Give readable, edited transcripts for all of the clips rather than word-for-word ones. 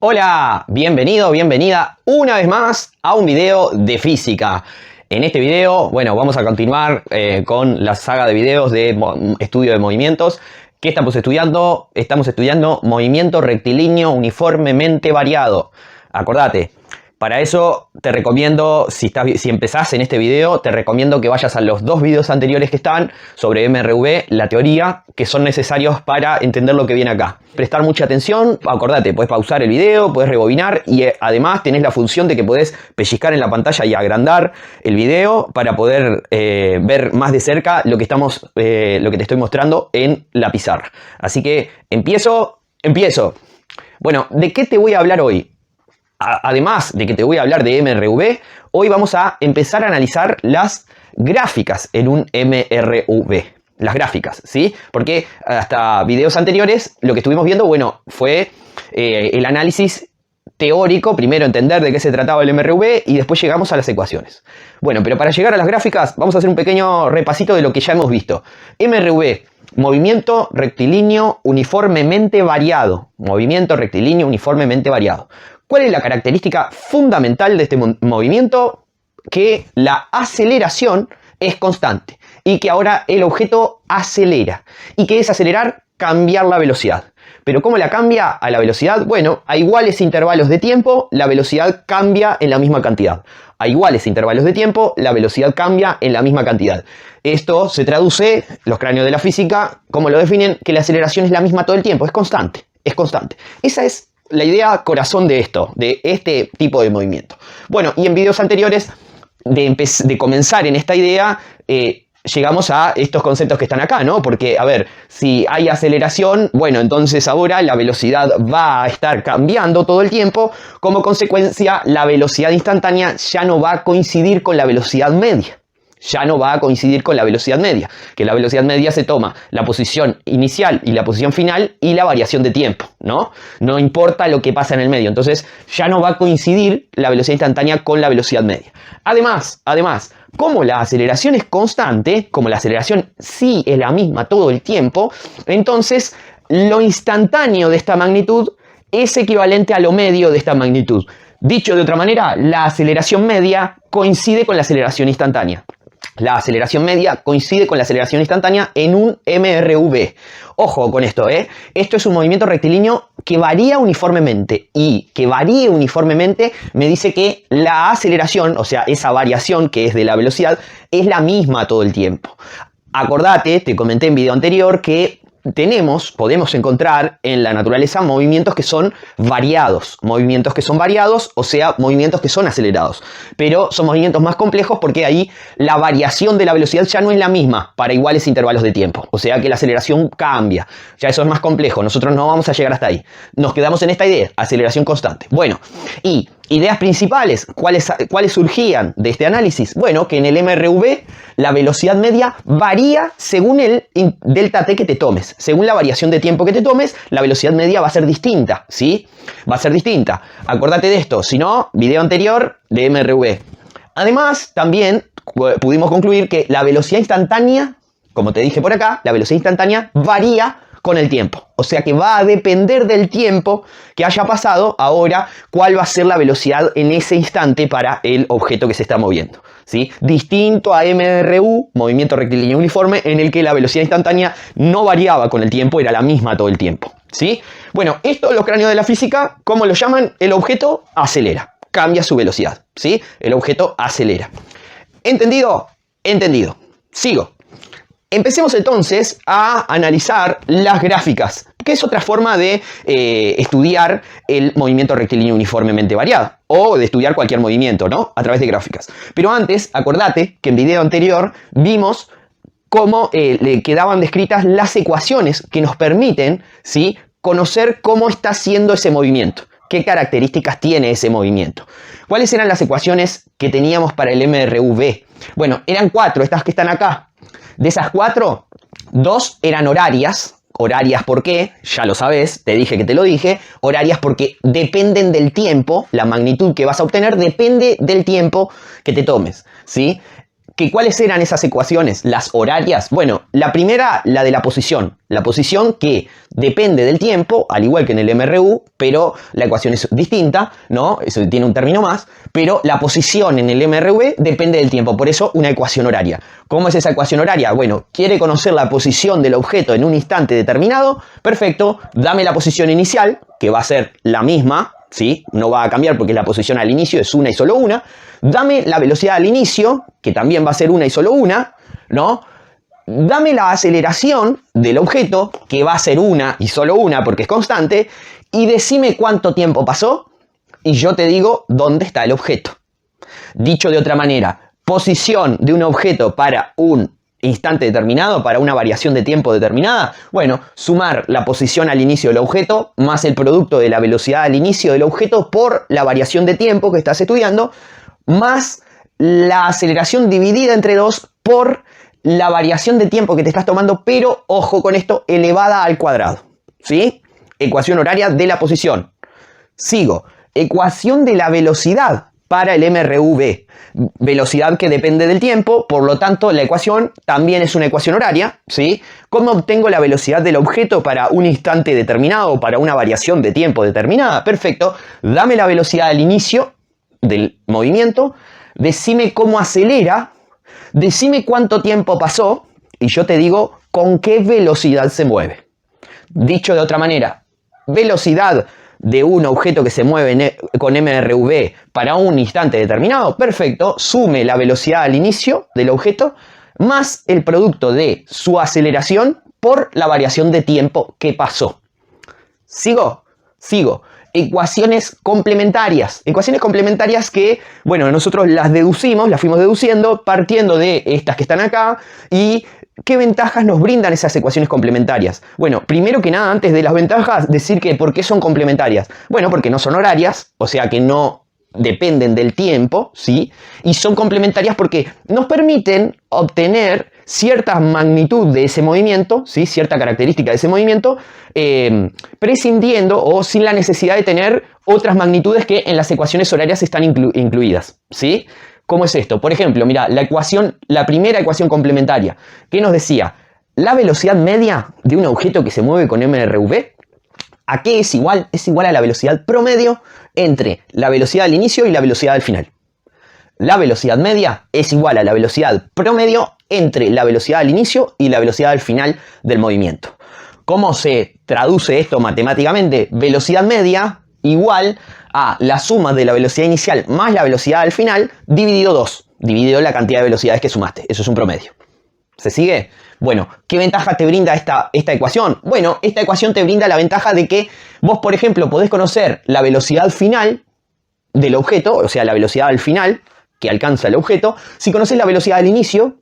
Hola, bienvenido, bienvenida una vez más a un video de física. En este video, bueno, vamos a continuar con la saga de videos de estudio de movimientos. ¿Qué estamos estudiando? Estamos estudiando movimiento rectilíneo uniformemente variado. Acordate, para eso te recomiendo, si empezás en este video, te recomiendo que vayas a los dos videos anteriores que están sobre MRV, la teoría, que son necesarios para entender lo que viene acá. Prestar mucha atención, acordate, puedes pausar el video, puedes rebobinar y además tenés la función de que podés pellizcar en la pantalla y agrandar el video para poder ver más de cerca lo que te estoy mostrando en la pizarra. Así que empiezo. Bueno, ¿de qué te voy a hablar hoy? Además de que te voy a hablar de MRV, hoy vamos a empezar a analizar las gráficas en un MRV. Las gráficas, ¿sí? Porque hasta videos anteriores lo que estuvimos viendo, bueno, fue el análisis teórico, primero entender de qué se trataba el MRV y después llegamos a las ecuaciones. Bueno, pero para llegar a las gráficas vamos a hacer un pequeño repasito de lo que ya hemos visto. MRV, movimiento rectilíneo uniformemente variado. Movimiento rectilíneo uniformemente variado. ¿Cuál es la característica fundamental de este movimiento? Que la aceleración es constante y que ahora el objeto acelera. ¿Y qué es acelerar? Cambiar la velocidad. ¿Pero cómo la cambia a la velocidad? Bueno, a iguales intervalos de tiempo, la velocidad cambia en la misma cantidad. A iguales intervalos de tiempo, la velocidad cambia en la misma cantidad. Esto se traduce, los cráneos de la física, como lo definen, que la aceleración es la misma todo el tiempo, es constante, es constante. Esa es la idea corazón de este tipo de movimiento. Bueno, y en videos anteriores, de comenzar en esta idea, llegamos a estos conceptos que están acá, ¿no? Porque, a ver, si hay aceleración, bueno, entonces ahora la velocidad va a estar cambiando todo el tiempo. Como consecuencia, la velocidad instantánea ya no va a coincidir con la velocidad media. Ya no va a coincidir con la velocidad media, que la velocidad media se toma la posición inicial y la posición final y la variación de tiempo, ¿no? No importa lo que pasa en el medio, entonces ya no va a coincidir la velocidad instantánea con la velocidad media. Además, como la aceleración es constante, como la aceleración sí es la misma todo el tiempo, entonces lo instantáneo de esta magnitud es equivalente a lo medio de esta magnitud. Dicho de otra manera, la aceleración media coincide con la aceleración instantánea. La aceleración media coincide con la aceleración instantánea en un MRV. Ojo con esto, ¿eh? Esto es un movimiento rectilíneo que varía uniformemente. Y que varíe uniformemente me dice que la aceleración, o sea, esa variación que es de la velocidad, es la misma todo el tiempo. Acordate, te comenté en video anterior que podemos encontrar en la naturaleza movimientos que son variados. Movimientos que son variados, o sea, movimientos que son acelerados. Pero son movimientos más complejos porque ahí la variación de la velocidad ya no es la misma para iguales intervalos de tiempo. O sea que la aceleración cambia. Ya eso es más complejo. Nosotros no vamos a llegar hasta ahí. Nos quedamos en esta idea, aceleración constante. Bueno, y ideas principales, ¿cuáles surgían de este análisis? Bueno, que en el MRV la velocidad media varía según el delta t que te tomes. Según la variación de tiempo que te tomes, la velocidad media va a ser distinta, ¿sí? Va a ser distinta. Acordate de esto, si no, video anterior de MRV. Además, también pudimos concluir que la velocidad instantánea, como te dije por acá, la velocidad instantánea varía con el tiempo. O sea que va a depender del tiempo que haya pasado ahora cuál va a ser la velocidad en ese instante para el objeto que se está moviendo, ¿sí? Distinto a MRU, movimiento rectilíneo uniforme, en el que la velocidad instantánea no variaba con el tiempo, era la misma todo el tiempo, ¿sí? Bueno, esto los cráneos de la física, ¿cómo lo llaman? El objeto acelera, cambia su velocidad, ¿sí? El objeto acelera. ¿Entendido? Entendido. Sigo. Empecemos entonces a analizar las gráficas, que es otra forma de estudiar el movimiento rectilíneo uniformemente variado, o de estudiar cualquier movimiento, ¿no? A través de gráficas. Pero antes, acordate que en video anterior vimos cómo le quedaban descritas las ecuaciones que nos permiten, ¿sí?, conocer cómo está haciendo ese movimiento. ¿Qué características tiene ese movimiento? ¿Cuáles eran las ecuaciones que teníamos para el MRV? Bueno, eran 4, estas que están acá. De esas 4, 2 eran horarias. Horarias, ¿por qué? Ya lo sabes, te dije que te lo dije. Horarias porque dependen del tiempo, la magnitud que vas a obtener depende del tiempo que te tomes, ¿sí? ¿Cuáles eran esas ecuaciones? Las horarias. Bueno, la primera, la de la posición. La posición que depende del tiempo, al igual que en el MRU, pero la ecuación es distinta, ¿no? Eso tiene un término más, pero la posición en el MRV depende del tiempo, por eso una ecuación horaria. ¿Cómo es esa ecuación horaria? Bueno, quiere conocer la posición del objeto en un instante determinado, perfecto, dame la posición inicial, que va a ser la misma, ¿sí? No va a cambiar porque la posición al inicio es una y solo una. Dame la velocidad al inicio, que también va a ser una y solo una, ¿no? Dame la aceleración del objeto, que va a ser una y solo una porque es constante, y decime cuánto tiempo pasó, y yo te digo dónde está el objeto. Dicho de otra manera, posición de un objeto para un instante determinado, para una variación de tiempo determinada, bueno, sumar la posición al inicio del objeto más el producto de la velocidad al inicio del objeto por la variación de tiempo que estás estudiando, más la aceleración dividida entre 2 por la variación de tiempo que te estás tomando, pero ojo con esto, elevada al cuadrado, ¿sí? Ecuación horaria de la posición. Sigo. Ecuación de la velocidad para el MRV. Velocidad que depende del tiempo, por lo tanto la ecuación también es una ecuación horaria, ¿sí? ¿Cómo obtengo la velocidad del objeto para un instante determinado o para una variación de tiempo determinada? Perfecto. Dame la velocidad al inicio del movimiento, decime cómo acelera, decime cuánto tiempo pasó y yo te digo con qué velocidad se mueve. Dicho de otra manera, velocidad de un objeto que se mueve con MRV para un instante determinado, perfecto, sume la velocidad al inicio del objeto más el producto de su aceleración por la variación de tiempo que pasó. ¿Sigo? Sigo. Ecuaciones complementarias. Ecuaciones complementarias que, bueno, nosotros las deducimos, las fuimos deduciendo partiendo de estas que están acá. ¿Y qué ventajas nos brindan esas ecuaciones complementarias? Bueno, primero que nada, antes de las ventajas, decir que ¿por qué son complementarias? Bueno, porque no son horarias, o sea que no dependen del tiempo, ¿sí? Y son complementarias porque nos permiten obtener cierta magnitud de ese movimiento, ¿sí? Cierta característica de ese movimiento, prescindiendo o sin la necesidad de tener otras magnitudes que en las ecuaciones horarias están incluidas, ¿sí? ¿Cómo es esto? Por ejemplo, mira, la primera ecuación complementaria, que nos decía, la velocidad media de un objeto que se mueve con MRV, ¿a qué es igual? Es igual a la velocidad promedio entre la velocidad al inicio y la velocidad al final. La velocidad media es igual a la velocidad promedio entre la velocidad al inicio y la velocidad al final del movimiento. ¿Cómo se traduce esto matemáticamente? Velocidad media igual a la suma de la velocidad inicial más la velocidad al final dividido 2, dividido la cantidad de velocidades que sumaste. Eso es un promedio. ¿Se sigue? Bueno, ¿qué ventaja te brinda esta ecuación? Bueno, esta ecuación te brinda la ventaja de que vos, por ejemplo, podés conocer la velocidad final del objeto, o sea, la velocidad al final que alcanza el objeto, si conoces la velocidad al inicio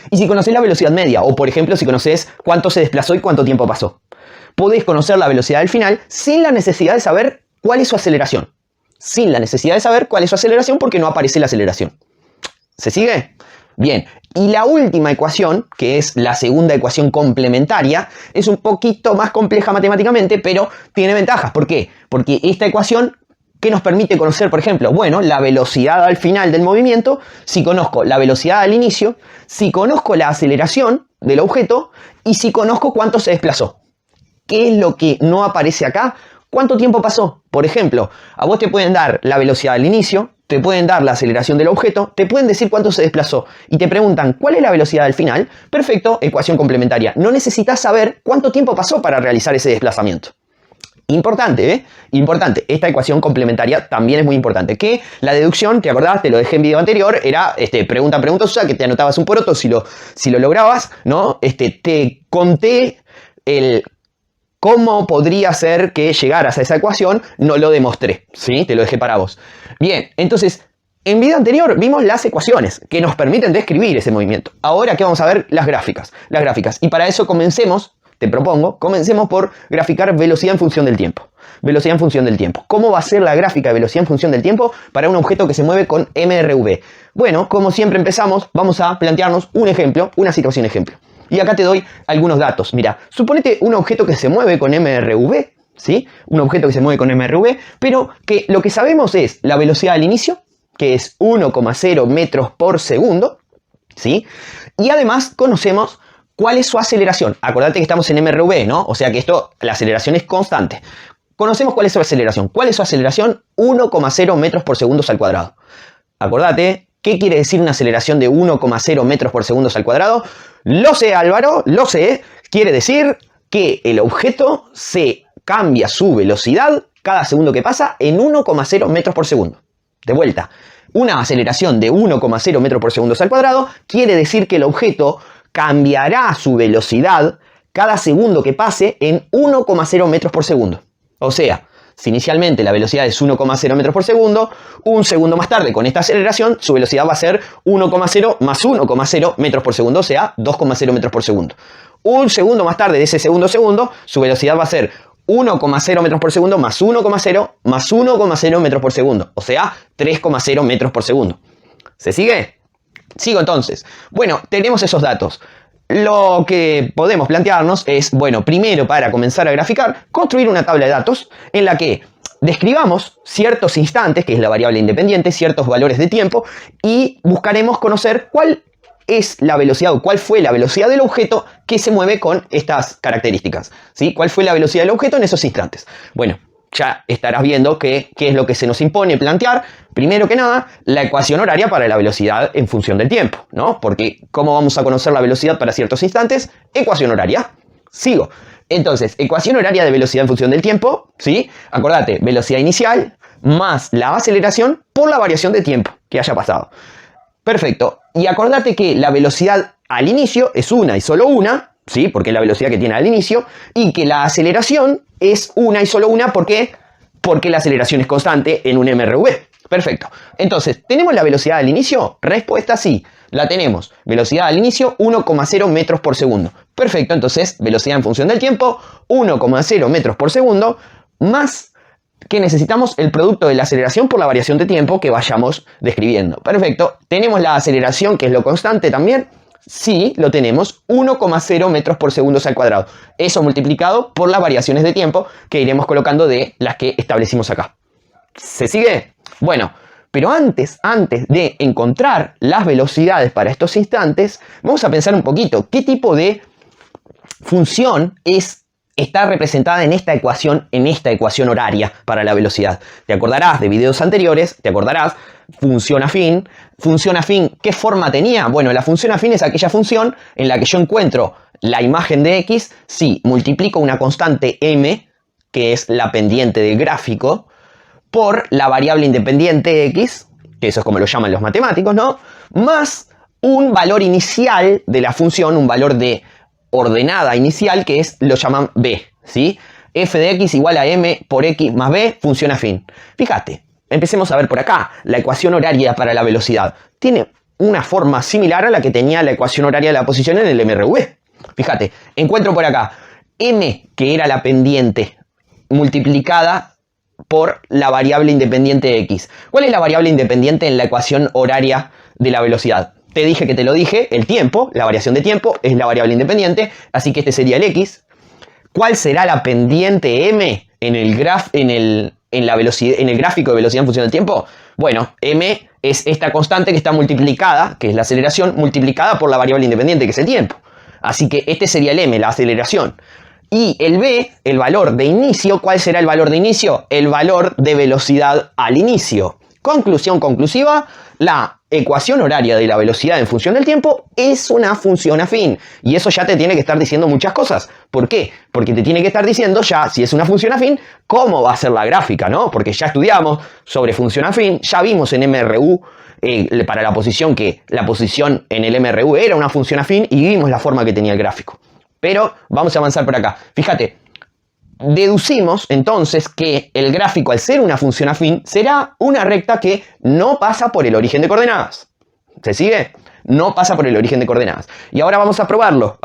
y si conoces la velocidad media, o por ejemplo, si conoces cuánto se desplazó y cuánto tiempo pasó. Podés conocer la velocidad al final sin la necesidad de saber cuál es su aceleración. Sin la necesidad de saber cuál es su aceleración porque no aparece la aceleración. ¿Se sigue? Bien, y la última ecuación, que es la segunda ecuación complementaria, es un poquito más compleja matemáticamente, pero tiene ventajas. ¿Por qué? Porque esta ecuación, ¿qué nos permite conocer, por ejemplo? Bueno, la velocidad al final del movimiento, si conozco la velocidad al inicio, si conozco la aceleración del objeto y si conozco cuánto se desplazó. ¿Qué es lo que no aparece acá? ¿Cuánto tiempo pasó? Por ejemplo, a vos te pueden dar la velocidad al inicio, te pueden dar la aceleración del objeto, te pueden decir cuánto se desplazó y te preguntan cuál es la velocidad al final. Perfecto, ecuación complementaria. No necesitas saber cuánto tiempo pasó para realizar ese desplazamiento. Importante, ¿eh? Importante. Esta ecuación complementaria también es muy importante. Que la deducción, ¿te acordás? Te lo dejé en video anterior, era pregunta, o sea, que te anotabas un poroto si lo lograbas, ¿no? Te conté cómo podría ser que llegaras a esa ecuación, no lo demostré, ¿sí? Te lo dejé para vos. Bien, entonces, en video anterior vimos las ecuaciones que nos permiten describir ese movimiento. Ahora, ¿qué vamos a ver? Las gráficas. Las gráficas. Y para eso te propongo, comencemos por graficar velocidad en función del tiempo. Velocidad en función del tiempo. ¿Cómo va a ser la gráfica de velocidad en función del tiempo para un objeto que se mueve con MRV? Bueno, como siempre empezamos, vamos a plantearnos un ejemplo, una situación ejemplo. Y acá te doy algunos datos. Mira, suponete un objeto que se mueve con MRV, ¿sí? Un objeto que se mueve con MRV, pero que lo que sabemos es la velocidad al inicio, que es 1,0 metros por segundo, ¿sí? Y además conocemos cuál es su aceleración. Acordate que estamos en MRV, ¿no? O sea que la aceleración es constante. Conocemos cuál es su aceleración. ¿Cuál es su aceleración? 1,0 metros por segundo al cuadrado. Acordate, ¿qué quiere decir una aceleración de 1,0 metros por segundo al cuadrado? Lo sé, Álvaro, lo sé. Quiere decir que el objeto se cambia su velocidad cada segundo que pasa en 1,0 metros por segundo. De vuelta, una aceleración de 1,0 metros por segundo al cuadrado quiere decir que el objeto cambiará su velocidad cada segundo que pase en 1,0 metros por segundo. O sea, si inicialmente la velocidad es 1,0 metros por segundo, un segundo más tarde con esta aceleración su velocidad va a ser 1,0 más 1,0 metros por segundo, o sea, 2,0 metros por segundo. Un segundo más tarde de ese segundo su velocidad va a ser 1,0 metros por segundo más 1,0 más 1,0 metros por segundo, o sea, 3,0 metros por segundo. ¿Se sigue? Sigo entonces. Bueno, tenemos esos datos. Lo que podemos plantearnos es, bueno, primero para comenzar a graficar, construir una tabla de datos en la que describamos ciertos instantes, que es la variable independiente, ciertos valores de tiempo, y buscaremos conocer cuál es la velocidad o cuál fue la velocidad del objeto que se mueve con estas características, ¿sí? ¿Cuál fue la velocidad del objeto en esos instantes? Bueno, ya estarás viendo qué es lo que se nos impone plantear. Primero que nada, la ecuación horaria para la velocidad en función del tiempo, ¿no? Porque ¿cómo vamos a conocer la velocidad para ciertos instantes? Ecuación horaria. Sigo. Entonces, ecuación horaria de velocidad en función del tiempo, ¿sí? Acordate, velocidad inicial más la aceleración por la variación de tiempo que haya pasado. Perfecto. Y acordate que la velocidad al inicio es una y solo una, ¿sí? Porque es la velocidad que tiene al inicio, y que la aceleración es una y solo una, ¿por qué? Porque la aceleración es constante en un MRV. Perfecto. Entonces, ¿tenemos la velocidad al inicio? Respuesta sí, la tenemos. Velocidad al inicio 1,0 metros por segundo. Perfecto, entonces, velocidad en función del tiempo 1,0 metros por segundo más que necesitamos el producto de la aceleración por la variación de tiempo que vayamos describiendo. Perfecto. ¿Tenemos la aceleración, que es lo constante también? Sí, lo tenemos, 1,0 metros por segundo al cuadrado. Eso multiplicado por las variaciones de tiempo que iremos colocando de las que establecimos acá. ¿Se sigue? Bueno, pero antes de encontrar las velocidades para estos instantes, vamos a pensar un poquito qué tipo de función está representada en esta ecuación horaria para la velocidad. Te acordarás de videos anteriores, función afín. Función afín, ¿qué forma tenía? Bueno, la función afín es aquella función en la que yo encuentro la imagen de x, si multiplico una constante m, que es la pendiente del gráfico, por la variable independiente x, que eso es como lo llaman los matemáticos, ¿no? Más un valor inicial de la función, un valor de ordenada inicial, que lo llaman b, ¿sí? F de x igual a m por x más b, función afín. Fíjate, empecemos a ver por acá, la ecuación horaria para la velocidad. Tiene una forma similar a la que tenía la ecuación horaria de la posición en el MRV. Fíjate, encuentro por acá m, que era la pendiente, multiplicada por la variable independiente x. ¿Cuál es la variable independiente en la ecuación horaria de la velocidad? Te dije que te lo dije, el tiempo, la variación de tiempo es la variable independiente, así que este sería el x. ¿Cuál será la pendiente m en el gráfico de velocidad en función del tiempo? Bueno, m es esta constante que está multiplicada, que es la aceleración, multiplicada por la variable independiente, que es el tiempo. Así que este sería el m, la aceleración. Y el b, el valor de inicio, ¿cuál será el valor de inicio? El valor de velocidad al inicio. Conclusión conclusiva, la ecuación horaria de la velocidad en función del tiempo es una función afín. Y eso ya te tiene que estar diciendo muchas cosas. ¿Por qué? Porque te tiene que estar diciendo ya, si es una función afín, cómo va a ser la gráfica, ¿no? Porque ya estudiamos sobre función afín, ya vimos en MRU para la posición que la posición en el MRU era una función afín y vimos la forma que tenía el gráfico. Pero vamos a avanzar por acá. Fíjate, deducimos entonces que el gráfico, al ser una función afín, será una recta que no pasa por el origen de coordenadas. ¿Se sigue? No pasa por el origen de coordenadas. Y ahora vamos a probarlo.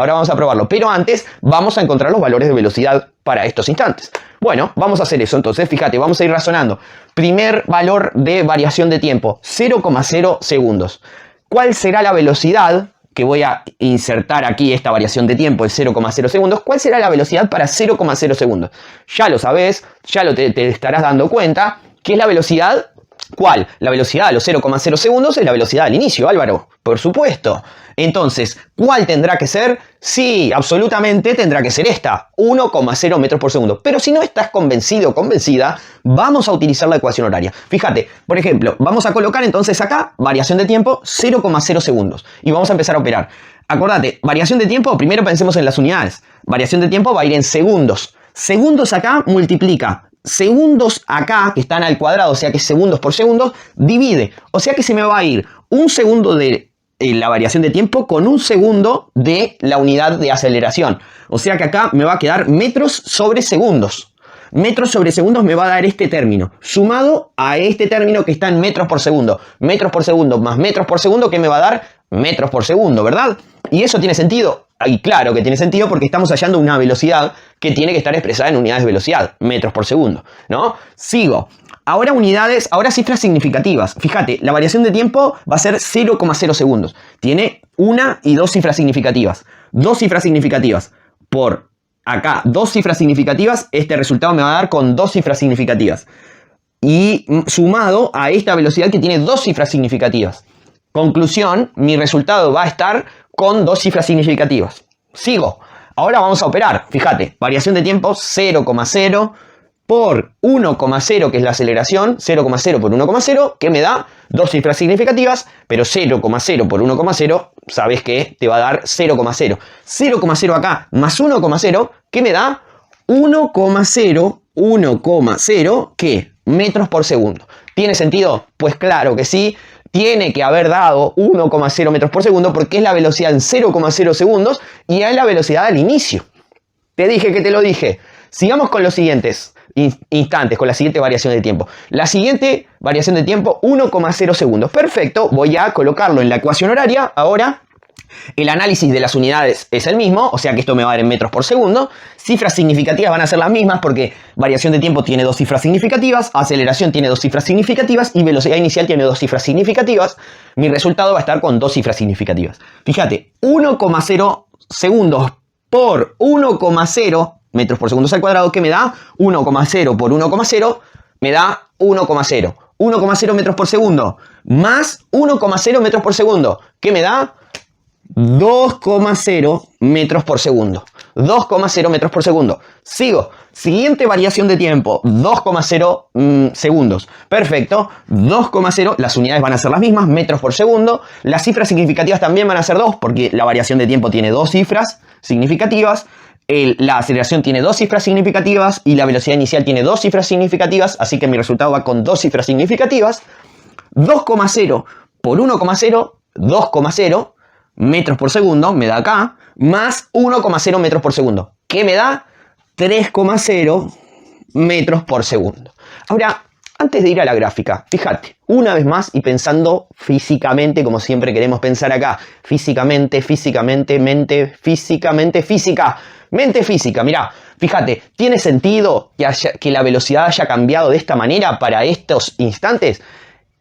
Pero antes vamos a encontrar los valores de velocidad para estos instantes. Bueno, vamos a hacer eso. Entonces, fíjate, vamos a ir razonando. Primer valor de variación de tiempo, 0,0 segundos. ¿Cuál será la velocidad? Que voy a insertar aquí esta variación de tiempo de 0,0 segundos. ¿Cuál será la velocidad para 0,0 segundos? Ya lo sabes, te estarás dando cuenta que es la velocidad ¿Cuál? La velocidad a los 0,0 segundos es la velocidad al inicio, Álvaro. Por supuesto. Entonces, ¿cuál tendrá que ser? Sí, absolutamente tendrá que ser esta, 1,0 metros por segundo. Pero si no estás convencido o convencida, vamos a utilizar la ecuación horaria. Fíjate, por ejemplo, vamos a colocar entonces acá variación de tiempo 0,0 segundos. Y vamos a empezar a operar. Acordate, variación de tiempo, primero pensemos en las unidades. Variación de tiempo va a ir en segundos. Segundos acá multiplica. Segundos acá, que están al cuadrado, o sea que segundos por segundo, divide. O sea que se me va a ir un segundo de la variación de tiempo con un segundo de la unidad de aceleración. O sea que acá me va a quedar metros sobre segundos. Metros sobre segundos me va a dar este término, sumado a este término que está en metros por segundo. Metros por segundo más metros por segundo, ¿qué me va a dar? Metros por segundo, ¿verdad? ¿Y eso tiene sentido? Y claro que tiene sentido porque estamos hallando una velocidad que tiene que estar expresada en unidades de velocidad, metros por segundo, ¿no? Sigo. Ahora unidades, ahora cifras significativas. Fíjate, la variación de tiempo va a ser 0,0 segundos. Tiene una y dos cifras significativas. Dos cifras significativas por acá, dos cifras significativas. Este resultado me va a dar con dos cifras significativas. Y sumado a esta velocidad que tiene dos cifras significativas. Conclusión, mi resultado va a estar con dos cifras significativas. Sigo. Ahora vamos a operar. Fíjate, variación de tiempo 0,0 por 1,0, que es la aceleración, 0,0 por 1,0, que me da dos cifras significativas, pero 0,0 por 1,0, sabes que te va a dar 0,0. 0,0 acá más 1,0, que me da 1,0, ¿qué? Metros por segundo. ¿Tiene sentido? Pues claro que sí. Tiene que haber dado 1,0 metros por segundo porque es la velocidad en 0,0 segundos y es la velocidad al inicio. Te dije que te lo dije. Sigamos con los siguientes instantes, con la siguiente variación de tiempo. La siguiente variación de tiempo, 1,0 segundos. Perfecto, voy a colocarlo en la ecuación horaria. Ahora, el análisis de las unidades es el mismo, o sea que esto me va a dar en metros por segundo. Cifras significativas van a ser las mismas porque variación de tiempo tiene dos cifras significativas, aceleración tiene dos cifras significativas y velocidad inicial tiene dos cifras significativas. Mi resultado va a estar con dos cifras significativas. Fíjate, 1,0 segundos por 1,0 metros por segundo al cuadrado, que me da 1,0 por 1,0, me da 1,0. 1,0 metros por segundo más 1,0 metros por segundo, que me da 2,0 metros por segundo. 2,0 metros por segundo. Sigo. Siguiente variación de tiempo. 2,0 segundos. Perfecto. 2,0. Las unidades van a ser las mismas. Metros por segundo. Las cifras significativas también van a ser 2 porque la variación de tiempo tiene dos cifras significativas. La aceleración tiene dos cifras significativas y la velocidad inicial tiene dos cifras significativas. Así que mi resultado va con dos cifras significativas. 2,0 por 1,0. 2,0 metros por segundo, me da acá, más 1,0 metros por segundo, que me da 3,0 metros por segundo. Ahora, antes de ir a la gráfica, fíjate, una vez más y pensando físicamente, como siempre queremos pensar acá, físicamente, mente, físicamente, física, mente física, mirá, fíjate, ¿tiene sentido que la velocidad haya cambiado de esta manera para estos instantes?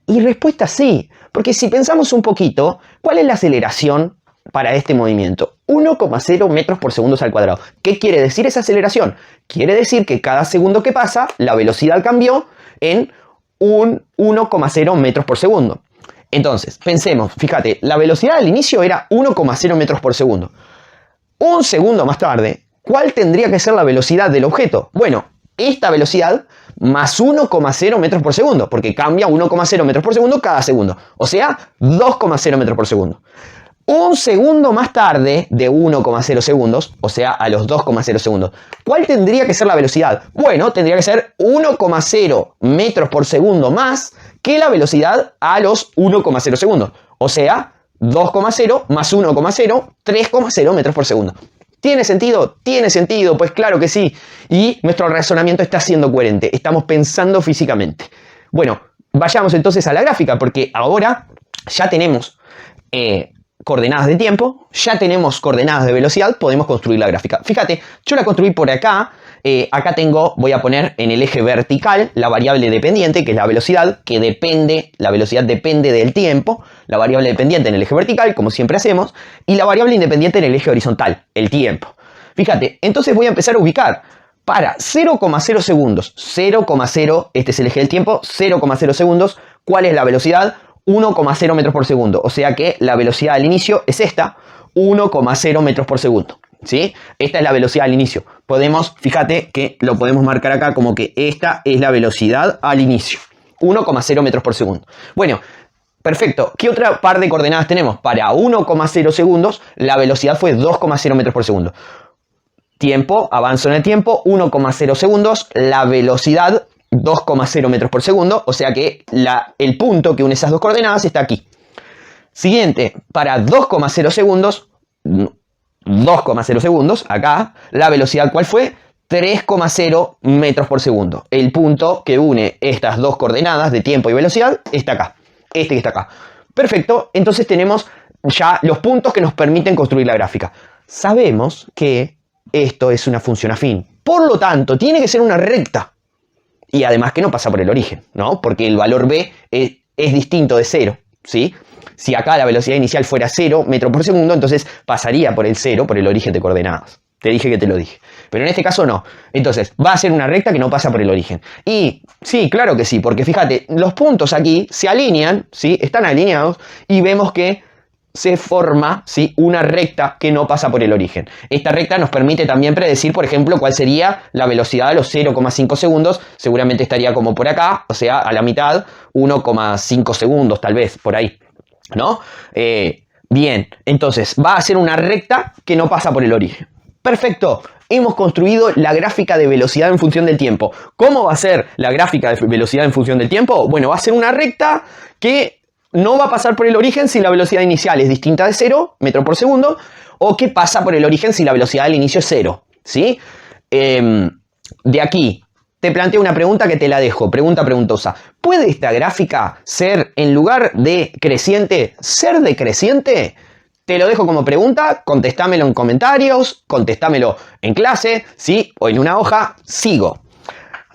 Y respuesta sí, porque si pensamos un poquito, ¿cuál es la aceleración para este movimiento? 1,0 metros por segundo al cuadrado. ¿Qué quiere decir esa aceleración? Quiere decir que cada segundo que pasa, la velocidad cambió en un 1,0 metros por segundo. Entonces, pensemos, fíjate, la velocidad al inicio era 1,0 metros por segundo. Un segundo más tarde, ¿cuál tendría que ser la velocidad del objeto? Bueno, esta velocidad más 1,0 metros por segundo, porque cambia 1,0 metros por segundo cada segundo. O sea, 2,0 metros por segundo. Un segundo más tarde de 1,0 segundos, o sea, a los 2,0 segundos, ¿cuál tendría que ser la velocidad? Bueno, tendría que ser 1,0 metros por segundo más que la velocidad a los 1,0 segundos. O sea, 2,0 más 1,0, 3,0 metros por segundo. ¿Tiene sentido? Tiene sentido, pues claro que sí. Y nuestro razonamiento está siendo coherente. Estamos pensando físicamente. Bueno, vayamos entonces a la gráfica, porque ahora ya tenemos coordenadas de tiempo, ya tenemos coordenadas de velocidad, podemos construir la gráfica. Fíjate, yo la construí por acá. Acá voy a poner en el eje vertical la variable dependiente, que es la velocidad, la velocidad depende del tiempo, la variable dependiente en el eje vertical, como siempre hacemos, y la variable independiente en el eje horizontal, el tiempo. Fíjate, entonces voy a empezar a ubicar para 0,0 segundos, 0,0, este es el eje del tiempo, 0,0 segundos, ¿Cuál es la velocidad? 1,0 metros por segundo. O sea que la velocidad al inicio es esta, 1,0 metros por segundo. ¿Sí? Esta es la velocidad al inicio. Podemos, fíjate que lo podemos marcar acá como que esta es la velocidad al inicio. 1,0 metros por segundo. Bueno, perfecto. ¿Qué otra par de coordenadas tenemos? Para 1,0 segundos, la velocidad fue 2,0 metros por segundo. Tiempo, avanzo en el tiempo, 1,0 segundos, la velocidad 2,0 metros por segundo. O sea que el punto que une esas dos coordenadas está aquí. Siguiente, para 2,0 segundos... 2,0 segundos, acá, la velocidad ¿cuál fue? 3,0 metros por segundo. El punto que une estas dos coordenadas de tiempo y velocidad está acá. Este que está acá. Perfecto, entonces tenemos ya los puntos que nos permiten construir la gráfica. Sabemos que esto es una función afín. Por lo tanto, tiene que ser una recta. Y además que no pasa por el origen, ¿no? Porque el valor b es distinto de 0, ¿sí? Si acá la velocidad inicial fuera 0 metros por segundo, entonces pasaría por el 0, por el origen de coordenadas. Te dije que te lo dije. Pero en este caso no. Entonces, va a ser una recta que no pasa por el origen. Y sí, claro que sí, porque fíjate, los puntos aquí se alinean, ¿sí? Están alineados y vemos que se forma, ¿sí? Una recta que no pasa por el origen. Esta recta nos permite también predecir, por ejemplo, cuál sería la velocidad a los 0,5 segundos. Seguramente estaría como por acá, o sea, a la mitad, 1,5 segundos tal vez, por ahí. ¿No? Bien, entonces va a ser una recta que no pasa por el origen. Perfecto, hemos construido la gráfica de velocidad en función del tiempo. ¿Cómo va a ser la gráfica de velocidad en función del tiempo? Bueno, va a ser una recta que no va a pasar por el origen si la velocidad inicial es distinta de 0 metros por segundo, o que pasa por el origen si la velocidad del inicio es 0. ¿Sí? De aquí te planteo una pregunta que te la dejo, pregunta preguntosa. ¿Puede esta gráfica ser, en lugar de creciente, ser decreciente? Te lo dejo como pregunta, contestámelo en comentarios, contestámelo en clase, ¿sí? O en una hoja, sigo.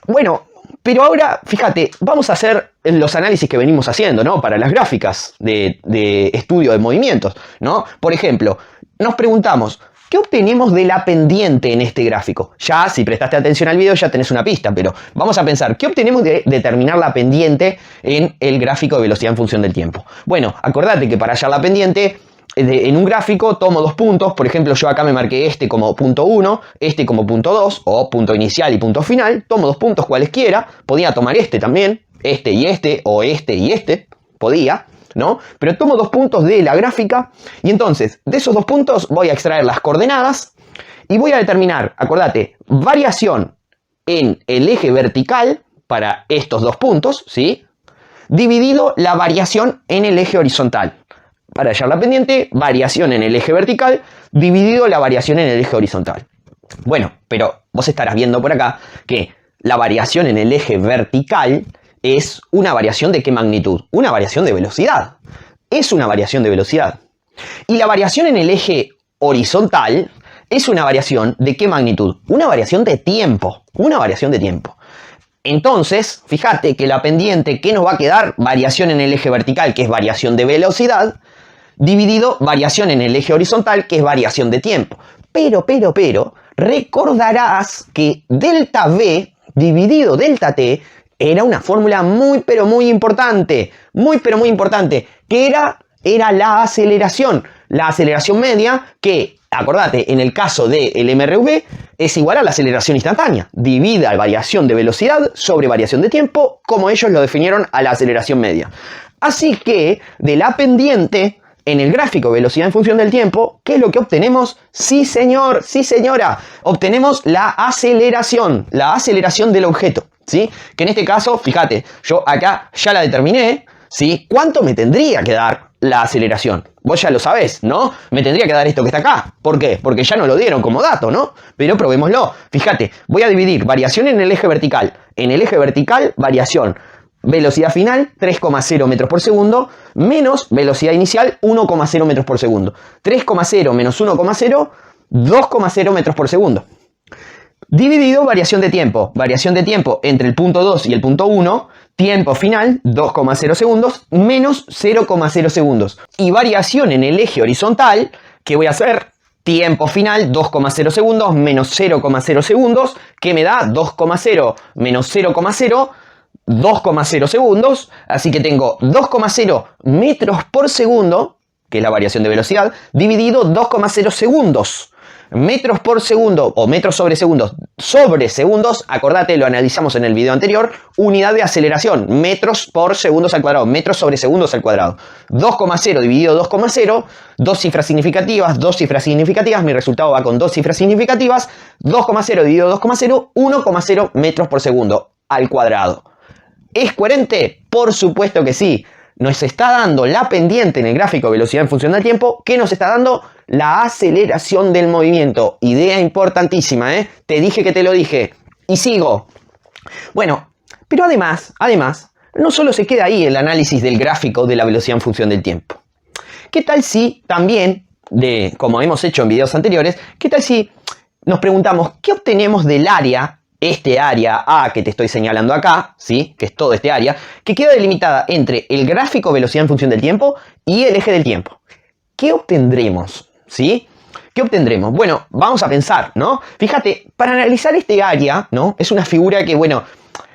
Bueno, pero ahora, fíjate, vamos a hacer los análisis que venimos haciendo, ¿no? Para las gráficas de estudio de movimientos, ¿no? Por ejemplo, nos preguntamos, ¿qué obtenemos de la pendiente en este gráfico? Ya, si prestaste atención al video, ya tenés una pista, pero vamos a pensar, ¿qué obtenemos de determinar la pendiente en el gráfico de velocidad en función del tiempo? Bueno, acordate que para hallar la pendiente, en un gráfico tomo dos puntos, por ejemplo, yo acá me marqué este como punto 1, este como punto 2, o punto inicial y punto final, tomo dos puntos cualesquiera, podía tomar este también, este y este, o este y este, podía, ¿no? Pero tomo dos puntos de la gráfica y entonces de esos dos puntos voy a extraer las coordenadas y voy a determinar, acordate, variación en el eje vertical para estos dos puntos, ¿sí? Dividido la variación en el eje horizontal. Para hallar la pendiente, variación en el eje vertical dividido la variación en el eje horizontal. Bueno, pero vos estarás viendo por acá que la variación en el eje vertical es una variación de qué magnitud, una variación de velocidad. Es una variación de velocidad. Y la variación en el eje horizontal es una variación de qué magnitud, una variación de tiempo. Una variación de tiempo. Entonces, fíjate que la pendiente, ¿qué nos va a quedar? Variación en el eje vertical, que es variación de velocidad, dividido variación en el eje horizontal, que es variación de tiempo. Pero, recordarás que delta V dividido delta T era una fórmula muy importante, que era la aceleración media, que, acordate, en el caso del MRV es igual a la aceleración instantánea, divida la variación de velocidad sobre variación de tiempo, como ellos lo definieron a la aceleración media. Así que, de la pendiente, en el gráfico de velocidad en función del tiempo, ¿qué es lo que obtenemos? Sí, señor, sí, señora. Obtenemos la aceleración del objeto, ¿sí? Que en este caso, fíjate, yo acá ya la determiné, ¿sí? ¿Cuánto me tendría que dar la aceleración? Vos ya lo sabés, ¿no? Me tendría que dar esto que está acá. ¿Por qué? Porque ya no lo dieron como dato, ¿no? Pero probémoslo. Fíjate, voy a dividir variación en el eje vertical. En el eje vertical, variación. Velocidad final, 3,0 metros por segundo, menos velocidad inicial, 1,0 metros por segundo. 3,0 menos 1,0, 2,0 metros por segundo. Dividido variación de tiempo entre el punto 2 y el punto 1, tiempo final, 2,0 segundos, menos 0,0 segundos. Y variación en el eje horizontal, ¿qué voy a hacer? Tiempo final, 2,0 segundos, menos 0,0 segundos, que me da 2,0 menos 0,0, 2,0 segundos, así que tengo 2,0 metros por segundo, que es la variación de velocidad, dividido 2,0 segundos. Metros por segundo o metros sobre segundos, acordate, lo analizamos en el video anterior, unidad de aceleración, metros por segundos al cuadrado, metros sobre segundos al cuadrado. 2,0 dividido 2,0, dos cifras significativas, mi resultado va con dos cifras significativas, 2,0 dividido 2,0, 1,0 metros por segundo al cuadrado. ¿Es coherente? Por supuesto que sí. Nos está dando la pendiente en el gráfico de velocidad en función del tiempo, que nos está dando la aceleración del movimiento. Idea importantísima, ¿eh? Te dije que te lo dije. Y sigo. Bueno, pero además, no solo se queda ahí el análisis del gráfico de la velocidad en función del tiempo. ¿Qué tal si también, como hemos hecho en videos anteriores, qué tal si nos preguntamos qué obtenemos del área, este área A que te estoy señalando acá, ¿sí? Que es todo este área, que queda delimitada entre el gráfico velocidad en función del tiempo y el eje del tiempo? ¿Qué obtendremos? ¿Sí? ¿Qué obtendremos? Bueno, vamos a pensar, ¿no? Fíjate, para analizar este área, ¿no? Es una figura que, bueno,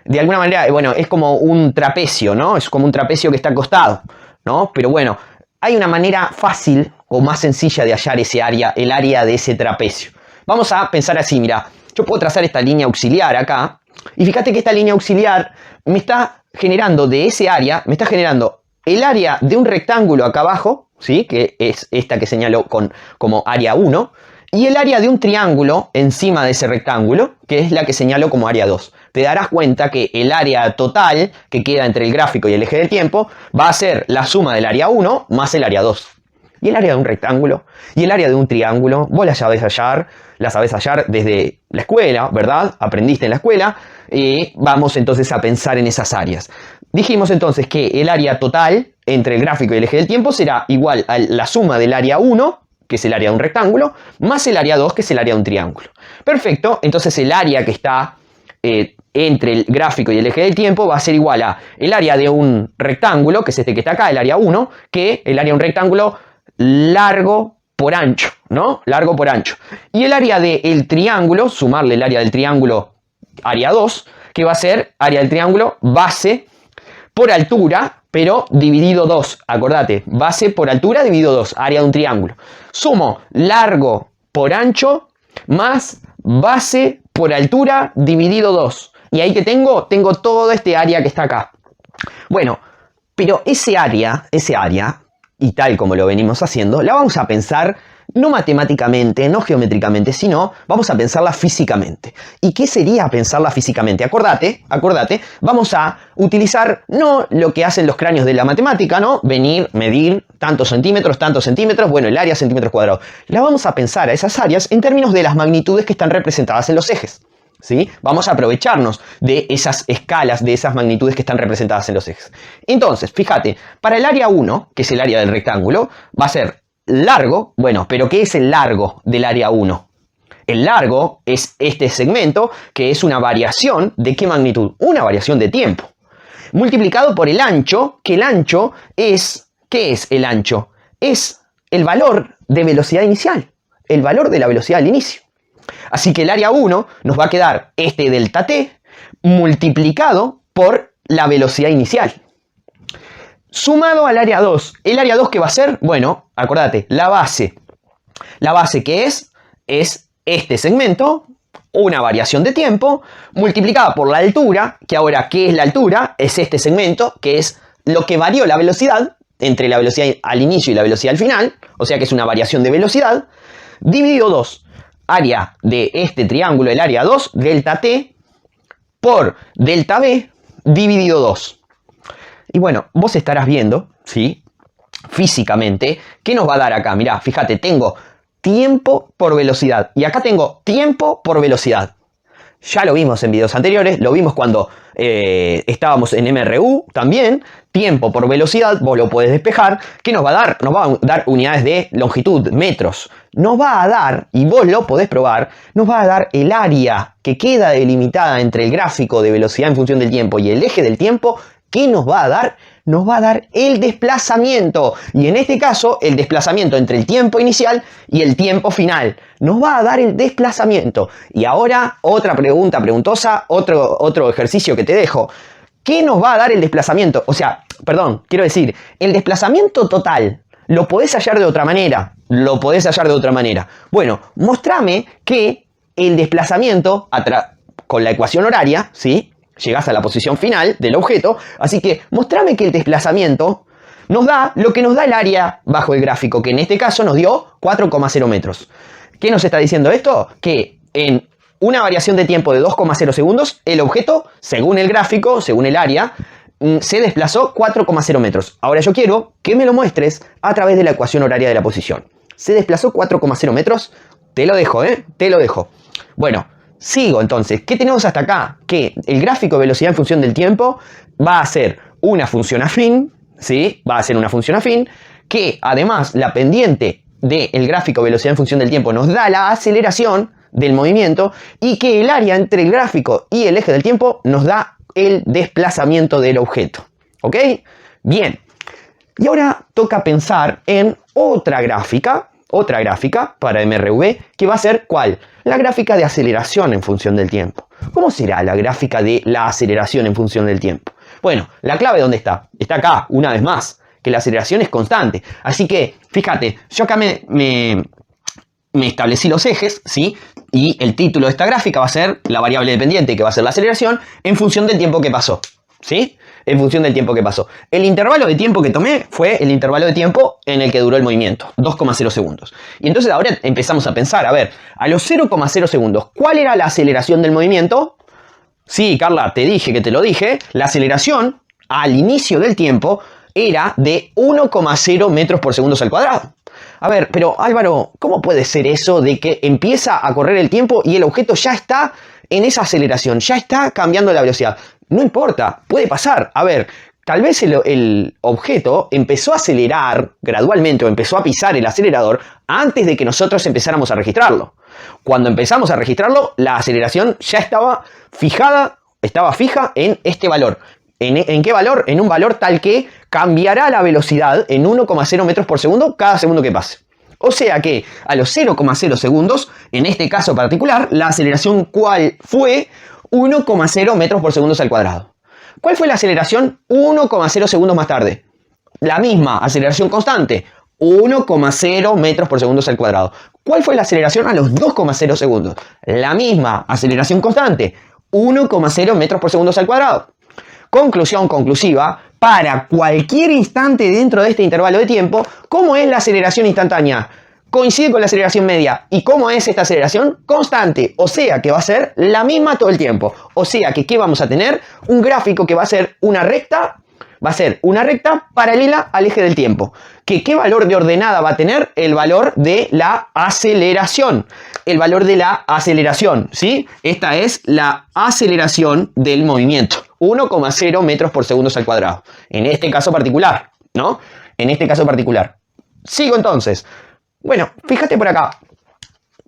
de alguna manera, bueno, es como un trapecio, ¿no? Es como un trapecio que está acostado, ¿no? Pero bueno, hay una manera fácil o más sencilla de hallar ese área, el área de ese trapecio. Vamos a pensar así, mira. Yo puedo trazar esta línea auxiliar acá, y fíjate que esta línea auxiliar me está generando de ese área, me está generando el área de un rectángulo acá abajo, ¿sí? Que es esta que señalo como área 1, y el área de un triángulo encima de ese rectángulo, que es la que señalo como área 2. Te darás cuenta que el área total que queda entre el gráfico y el eje del tiempo va a ser la suma del área 1 más el área 2. Y el área de un rectángulo y el área de un triángulo, vos la sabés hallar desde la escuela, ¿verdad? Aprendiste en la escuela. Vamos entonces a pensar en esas áreas. Dijimos entonces que el área total entre el gráfico y el eje del tiempo será igual a la suma del área 1, que es el área de un rectángulo, más el área 2, que es el área de un triángulo. Perfecto, entonces el área que está entre el gráfico y el eje del tiempo va a ser igual a el área de un rectángulo, que es este que está acá, el área 1, que el área de un rectángulo largo por ancho, ¿no? Largo por ancho. Y el área del triángulo, sumarle el área del triángulo, área 2, que va a ser área del triángulo base por altura, pero dividido 2. Acordate, base por altura dividido 2, área de un triángulo. Sumo largo por ancho más base por altura dividido 2. Y ahí que tengo todo este área que está acá. Bueno, pero ese área, y tal como lo venimos haciendo, la vamos a pensar no matemáticamente, no geométricamente, sino vamos a pensarla físicamente. ¿Y qué sería pensarla físicamente? Acordate, vamos a utilizar no lo que hacen los cráneos de la matemática, ¿no? Venir, medir tantos centímetros, bueno, el área centímetros cuadrados. La vamos a pensar a esas áreas en términos de las magnitudes que están representadas en los ejes. ¿Sí? Vamos a aprovecharnos de esas escalas, de esas magnitudes que están representadas en los ejes. Entonces, fíjate, para el área 1, que es el área del rectángulo, va a ser largo. Bueno, pero ¿qué es el largo del área 1? El largo es este segmento, que es una variación ¿de qué magnitud? Una variación de tiempo. Multiplicado por el ancho, que el ancho es... ¿Qué es el ancho? Es el valor de velocidad inicial, el valor de la velocidad al inicio. Así que el área 1 nos va a quedar este delta t multiplicado por la velocidad inicial. Sumado al área 2. ¿El área 2 qué va a ser? Bueno, acordate, la base. La base que es este segmento, una variación de tiempo, multiplicada por la altura, que ahora, ¿qué es la altura? Es este segmento, que es lo que varió la velocidad, entre la velocidad al inicio y la velocidad al final, o sea que es una variación de velocidad, dividido 2. Área de este triángulo, el área 2, delta t, por delta b, dividido 2. Y bueno, vos estarás viendo, ¿sí? Físicamente, ¿qué nos va a dar acá? Mirá, fíjate, tengo tiempo por velocidad. Y acá tengo tiempo por velocidad. Ya lo vimos en videos anteriores, lo vimos cuando estábamos en MRU también. Tiempo por velocidad, vos lo podés despejar. ¿Qué nos va a dar? Nos va a dar unidades de longitud, metros. Nos va a dar, y vos lo podés probar, nos va a dar el área que queda delimitada entre el gráfico de velocidad en función del tiempo y el eje del tiempo. ¿Qué nos va a dar? Nos va a dar el desplazamiento. Y en este caso, el desplazamiento entre el tiempo inicial y el tiempo final. Nos va a dar el desplazamiento. Y ahora, otra pregunta preguntosa, otro ejercicio que te dejo. ¿qué nos va a dar el desplazamiento? O sea, perdón, quiero decir, el desplazamiento total, ¿lo podés hallar de otra manera? Lo podés hallar de otra manera. Bueno, mostrame que el desplazamiento con la ecuación horaria, ¿sí? Llegás a la posición final del objeto, así que mostrame que el desplazamiento nos da lo que nos da el área bajo el gráfico, que en este caso nos dio 4,0 metros. ¿Qué nos está diciendo esto? Que en una variación de tiempo de 2,0 segundos, el objeto, según el gráfico, según el área, se desplazó 4,0 metros. Ahora yo quiero que me lo muestres a través de la ecuación horaria de la posición. Se desplazó 4,0 metros. Te lo dejo, te lo dejo. Bueno, sigo entonces. ¿Qué tenemos hasta acá? Que el gráfico de velocidad en función del tiempo va a ser una función afín, ¿sí? Va a ser una función afín, que además la pendiente del gráfico de velocidad en función del tiempo nos da la aceleración del movimiento y que el área entre el gráfico y el eje del tiempo nos da el desplazamiento del objeto. ¿Ok? Bien. Y ahora toca pensar en otra gráfica para MRV, que va a ser ¿cuál? La gráfica de aceleración en función del tiempo. ¿Cómo será la gráfica de la aceleración en función del tiempo? Bueno, la clave ¿dónde está? Está acá, una vez más, que la aceleración es constante. Así que, fíjate, yo acá me establecí los ejes, ¿sí? Y el título de esta gráfica va a ser la variable dependiente, que va a ser la aceleración, en función del tiempo que pasó, ¿sí? En función del tiempo que pasó. El intervalo de tiempo que tomé fue el intervalo de tiempo en el que duró el movimiento, 2,0 segundos. Y entonces ahora empezamos a pensar, a ver, a los 0,0 segundos, ¿cuál era la aceleración del movimiento? Sí, Carla, te dije que te lo dije. La aceleración al inicio del tiempo era de 1,0 metros por segundo al cuadrado. A ver, pero Álvaro, ¿cómo puede ser eso de que empieza a correr el tiempo y el objeto ya está en esa aceleración, ya está cambiando la velocidad? No importa, puede pasar. A ver, tal vez el objeto empezó a acelerar gradualmente o empezó a pisar el acelerador antes de que nosotros empezáramos a registrarlo. Cuando empezamos a registrarlo, la aceleración ya estaba fija en este valor. ¿En qué valor? En un valor tal que cambiará la velocidad en 1,0 metros por segundo cada segundo que pase. O sea que a los 0,0 segundos, en este caso particular, la aceleración ¿cuál fue? 1,0 metros por segundo al cuadrado. ¿Cuál fue la aceleración 1,0 segundos más tarde? La misma aceleración constante, 1,0 metros por segundo al cuadrado. ¿Cuál fue la aceleración a los 2,0 segundos? La misma aceleración constante, 1,0 metros por segundo al cuadrado. Conclusión conclusiva, para cualquier instante dentro de este intervalo de tiempo, ¿cómo es la aceleración instantánea? Coincide con la aceleración media. ¿Y cómo es esta aceleración? Constante. O sea que va a ser la misma todo el tiempo. O sea que ¿qué vamos a tener? Un gráfico que va a ser una recta paralela al eje del tiempo. ¿Qué valor de ordenada va a tener? El valor de la aceleración. El valor de la aceleración, ¿sí? Esta es la aceleración del movimiento. 1,0 metros por segundo al cuadrado. En este caso particular, ¿no? En este caso particular. Sigo entonces. Bueno, fíjate por acá.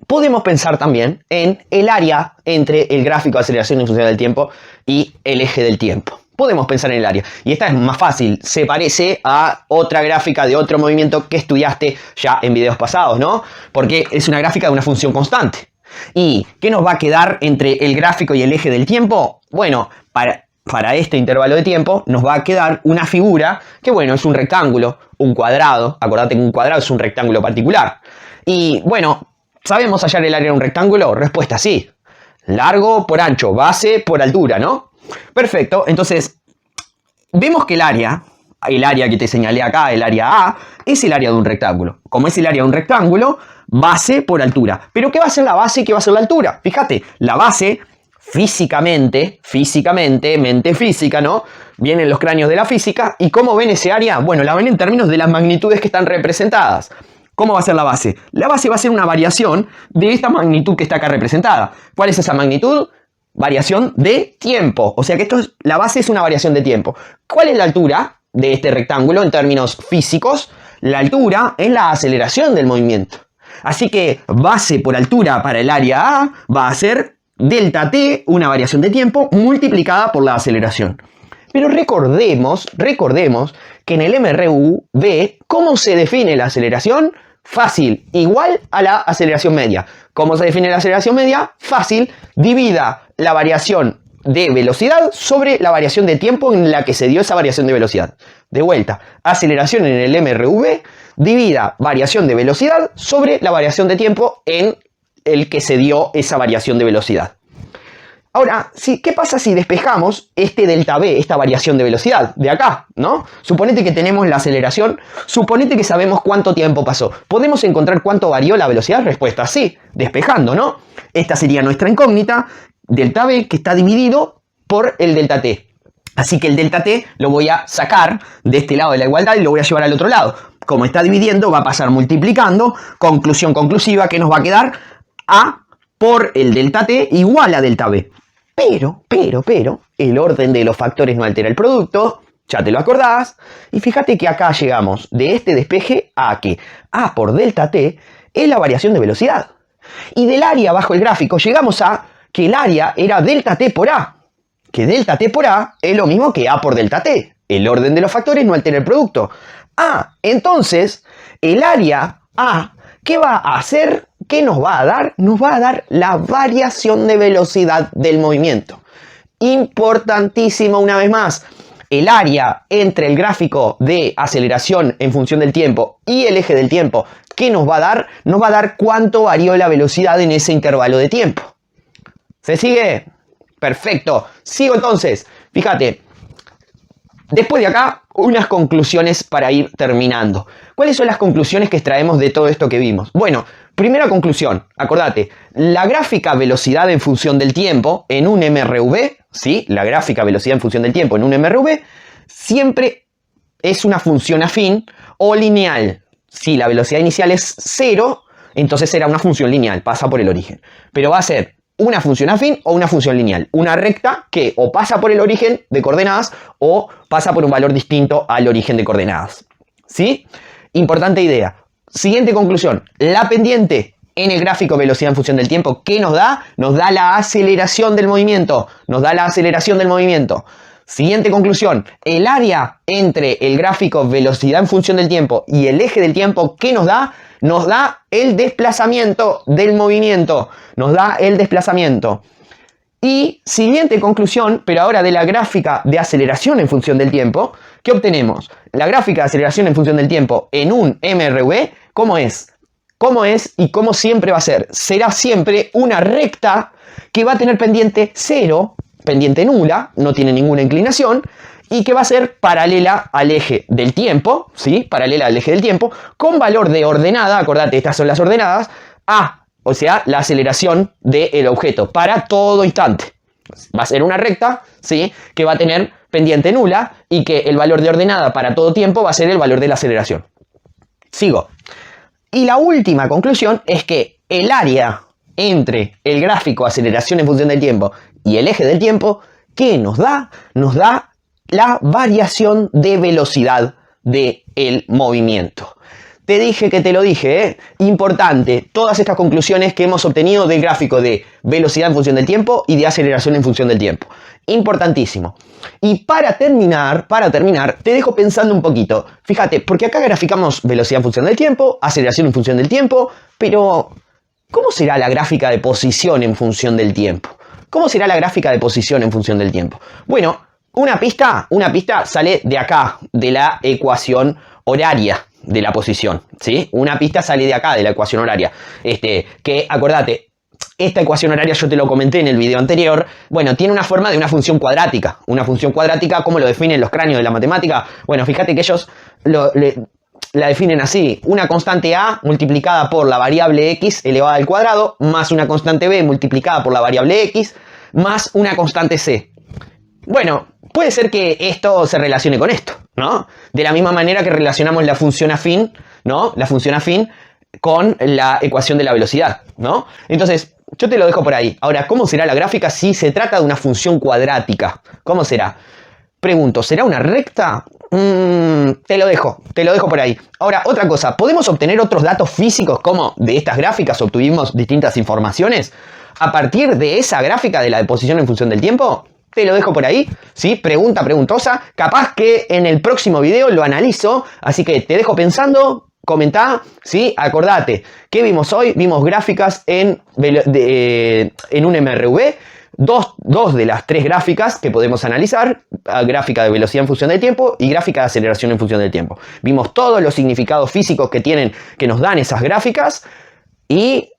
Podemos pensar también en el área entre el gráfico de aceleración en función del tiempo y el eje del tiempo. Podemos pensar en el área. Y esta es más fácil. Se parece a otra gráfica de otro movimiento que estudiaste ya en videos pasados, ¿no? Porque es una gráfica de una función constante. ¿Y qué nos va a quedar entre el gráfico y el eje del tiempo? Bueno, para este intervalo de tiempo nos va a quedar una figura que, bueno, es un rectángulo, un cuadrado. Acordate que un cuadrado es un rectángulo particular. Y, bueno, ¿sabemos hallar el área de un rectángulo? Respuesta sí. Largo por ancho, base por altura, ¿no? Perfecto, entonces vemos que el área que te señalé acá, el área A, es el área de un rectángulo. Como es el área de un rectángulo, base por altura. ¿Pero qué va a ser la base y qué va a ser la altura? Fíjate, la base físicamente, mente física, ¿no? Vienen los cráneos de la física. ¿Y cómo ven ese área? Bueno, la ven en términos de las magnitudes que están representadas. ¿Cómo va a ser la base? La base va a ser una variación de esta magnitud que está acá representada. ¿Cuál es esa magnitud? Variación de tiempo. O sea que la base es una variación de tiempo. ¿Cuál es la altura de este rectángulo en términos físicos? La altura es la aceleración del movimiento. Así que base por altura para el área A va a ser delta t, una variación de tiempo, multiplicada por la aceleración. Pero recordemos que en el MRV, ¿cómo se define la aceleración? Fácil, igual a la aceleración media. ¿Cómo se define la aceleración media? Fácil, divida la variación de velocidad sobre la variación de tiempo en la que se dio esa variación de velocidad. De vuelta, aceleración en el MRV divida variación de velocidad sobre la variación de tiempo en el que se dio esa variación de velocidad. Ahora, ¿qué pasa si despejamos este delta V, esta variación de velocidad de acá, ¿no? Suponete que tenemos la aceleración, suponete que sabemos cuánto tiempo pasó. ¿Podemos encontrar cuánto varió la velocidad? Respuesta, sí, despejando, ¿no? Esta sería nuestra incógnita, delta V, que está dividido por el delta T. Así que el delta T lo voy a sacar de este lado de la igualdad y lo voy a llevar al otro lado. Como está dividiendo, va a pasar multiplicando, conclusión conclusiva, que nos va a quedar A por el delta T igual a delta V. Pero, el orden de los factores no altera el producto, ya te lo acordás, y fíjate que acá llegamos de este despeje a que A por delta T es la variación de velocidad. Y del área bajo el gráfico llegamos a que el área era delta T por A, que delta T por A es lo mismo que A por delta T. El orden de los factores no altera el producto. Entonces, el área A, ¿qué va a hacer? ¿Qué nos va a dar? Nos va a dar la variación de velocidad del movimiento. Importantísimo una vez más. El área entre el gráfico de aceleración en función del tiempo y el eje del tiempo, ¿qué nos va a dar? Nos va a dar cuánto varió la velocidad en ese intervalo de tiempo. ¿Se sigue? Perfecto. Sigo entonces. Fíjate. Después de acá, unas conclusiones para ir terminando. ¿Cuáles son las conclusiones que extraemos de todo esto que vimos? Bueno, primera conclusión, acordate, la gráfica velocidad en función del tiempo en un MRV, ¿sí? La gráfica velocidad en función del tiempo en un MRV siempre es una función afín o lineal. Si la velocidad inicial es 0, entonces será una función lineal, pasa por el origen. Pero va a ser una función afín o una función lineal. Una recta que o pasa por el origen de coordenadas o pasa por un valor distinto al origen de coordenadas. ¿Sí? Importante idea. Siguiente conclusión. La pendiente en el gráfico velocidad en función del tiempo, ¿qué nos da? Nos da la aceleración del movimiento. Nos da la aceleración del movimiento. Siguiente conclusión. El área entre el gráfico velocidad en función del tiempo y el eje del tiempo, ¿qué nos da? Nos da el desplazamiento del movimiento. Nos da el desplazamiento. Y siguiente conclusión, pero ahora de la gráfica de aceleración en función del tiempo, ¿qué obtenemos? La gráfica de aceleración en función del tiempo en un MRV, ¿cómo es? ¿Cómo es y cómo siempre va a ser? Será siempre una recta que va a tener pendiente 0, pendiente nula, no tiene ninguna inclinación, y que va a ser paralela al eje del tiempo, ¿sí? Paralela al eje del tiempo, con valor de ordenada, acordate, estas son las ordenadas, A, o sea, la aceleración del objeto para todo instante. Va a ser una recta, ¿sí? Que va a tener pendiente nula y que el valor de ordenada para todo tiempo va a ser el valor de la aceleración. Sigo. Y la última conclusión es que el área entre el gráfico aceleración en función del tiempo y el eje del tiempo, ¿qué nos da? Nos da la variación de velocidad del movimiento. Te dije que te lo dije, ¿eh? Importante, todas estas conclusiones que hemos obtenido del gráfico de velocidad en función del tiempo y de aceleración en función del tiempo. Importantísimo. Y para terminar, te dejo pensando un poquito. Fíjate, porque acá graficamos velocidad en función del tiempo, aceleración en función del tiempo, pero ¿cómo será la gráfica de posición en función del tiempo? ¿Cómo será la gráfica de posición en función del tiempo? Bueno, una pista sale de acá, de la ecuación horaria de la posición, ¿sí? Una pista sale de acá, de la ecuación horaria. Que, acordate, esta ecuación horaria yo te lo comenté en el video anterior. Bueno, tiene una forma de una función cuadrática. Una función cuadrática, ¿cómo lo definen los cráneos de la matemática? Bueno, fíjate que ellos la definen así. Una constante A multiplicada por la variable X elevada al cuadrado, más una constante B multiplicada por la variable X, más una constante C. Bueno, puede ser que esto se relacione con esto, ¿no? De la misma manera que relacionamos la función afín, ¿no? La función afín con la ecuación de la velocidad, ¿no? Entonces, yo te lo dejo por ahí. Ahora, ¿cómo será la gráfica si se trata de una función cuadrática? ¿Cómo será? Pregunto, ¿será una recta? Te lo dejo por ahí. Ahora, otra cosa, ¿podemos obtener otros datos físicos como de estas gráficas obtuvimos distintas informaciones a partir de esa gráfica de la posición en función del tiempo? Te lo dejo por ahí, ¿sí? Preguntosa. Capaz que en el próximo video lo analizo, así que te dejo pensando, comentá, ¿sí? Acordate, ¿qué vimos hoy? Vimos gráficas en un MRV, dos de las tres gráficas que podemos analizar, gráfica de velocidad en función del tiempo y gráfica de aceleración en función del tiempo. Vimos todos los significados físicos que nos dan esas gráficas y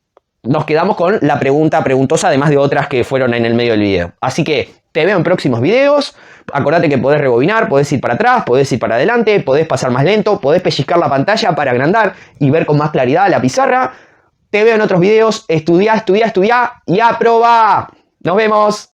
nos quedamos con la pregunta preguntosa, además de otras que fueron en el medio del video. Así que te veo en próximos videos. Acordate que podés rebobinar, podés ir para atrás, podés ir para adelante, podés pasar más lento, podés pellizcar la pantalla para agrandar y ver con más claridad la pizarra. Te veo en otros videos. Estudiá, estudiá, estudiá y aprobá. Nos vemos.